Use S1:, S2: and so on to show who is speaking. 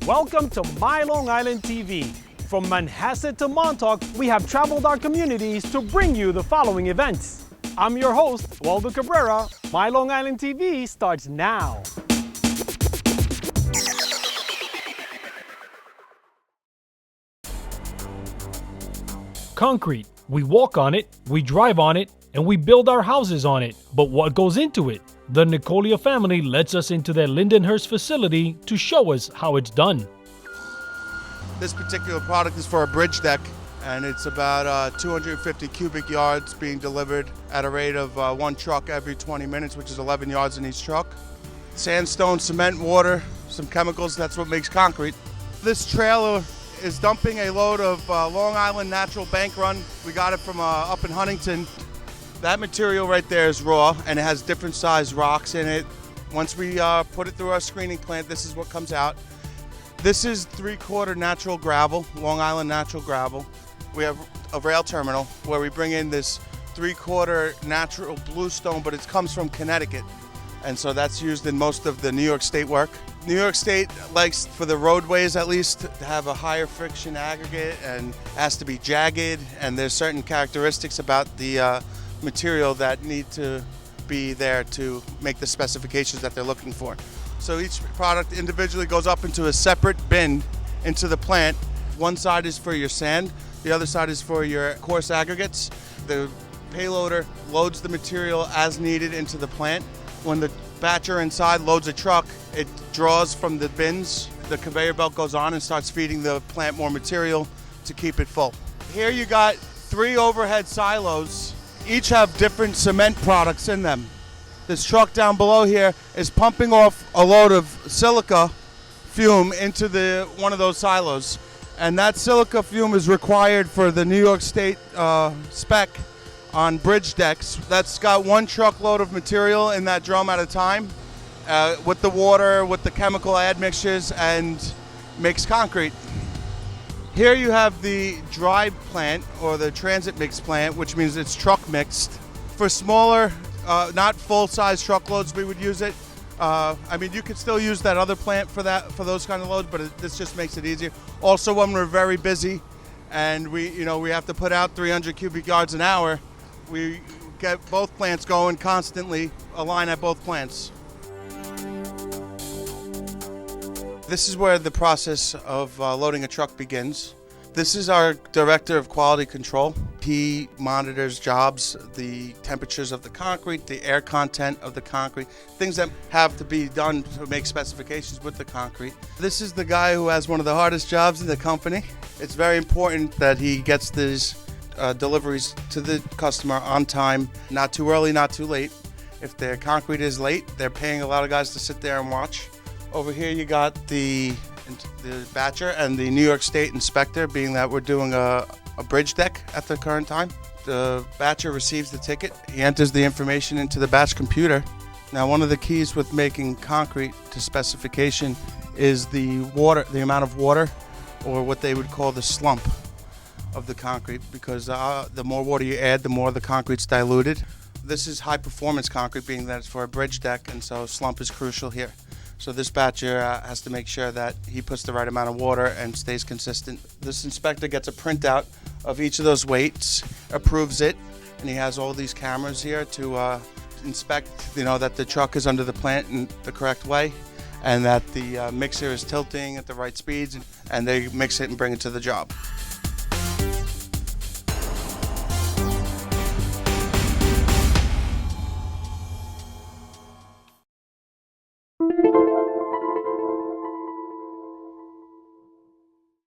S1: Welcome to MyLITV. From Manhasset to Montauk, we have traveled our communities to bring you the following events. I'm your host, Waldo Cabrera. MyLITV starts now. Concrete. We walk on it, we drive on it, and we build our houses on it. But what goes into it? The Nicolia family lets us into their Lindenhurst facility to show us how it's done.
S2: This particular product is for a bridge deck, and it's about 250 cubic yards being delivered at a rate of one truck every 20 minutes, which is 11 yards in each truck. Sandstone, cement, water, some chemicals, that's what makes concrete. This trailer is dumping a load of Long Island natural bank run. We got it from up in Huntington. That material right there is raw, and it has different size rocks in it. Once we put it through our screening plant, this is what comes out. This is 3/4 natural gravel, Long Island natural gravel. We have a rail terminal where we bring in this 3/4 natural bluestone, but it comes from Connecticut. And so that's used in most of the New York State work. New York State likes, for the roadways at least, to have a higher friction aggregate and has to be jagged, and there's certain characteristics about the material that need to be there to make the specifications that they're looking for. So each product individually goes up into a separate bin into the plant. One side is for your sand, the other side is for your coarse aggregates. The payloader loads the material as needed into the plant. When the batcher inside loads a truck, it draws from the bins. The conveyor belt goes on and starts feeding the plant more material to keep it full. Here you got 3 overhead silos. Each have different cement products in them. This truck down below here is pumping off a load of silica fume into one of those silos. And that silica fume is required for the New York State spec on bridge decks. That's got 1 truckload of material in that drum at a time with the water, with the chemical admixtures, and makes concrete. Here you have the dry plant, or the transit mix plant, which means it's truck mixed. For smaller, not full-size truckloads, we would use it. I mean, you could still use that other plant for those kind of loads, but this just makes it easier. Also, when we're very busy and we have to put out 300 cubic yards an hour, we get both plants going constantly, a line at both plants. This is where the process of loading a truck begins. This is our Director of Quality Control. He monitors jobs, the temperatures of the concrete, the air content of the concrete, things that have to be done to make specifications with the concrete. This is the guy who has one of the hardest jobs in the company. It's very important that he gets these deliveries to the customer on time, not too early, not too late. If their concrete is late, they're paying a lot of guys to sit there and watch. Over here you got the batcher and the New York State inspector, being that we're doing a bridge deck at the current time. The batcher receives the ticket. He enters the information into the batch computer. Now, one of the keys with making concrete to specification is the amount of water, or what they would call the slump of the concrete, because the more water you add, the more the concrete's diluted. This is high performance concrete, being that it's for a bridge deck, and so slump is crucial here. So this batcher has to make sure that he puts the right amount of water and stays consistent. This inspector gets a printout of each of those weights, approves it, and he has all these cameras here to inspect, that the truck is under the plant in the correct way, and that the mixer is tilting at the right speeds, and they mix it and bring it to the job.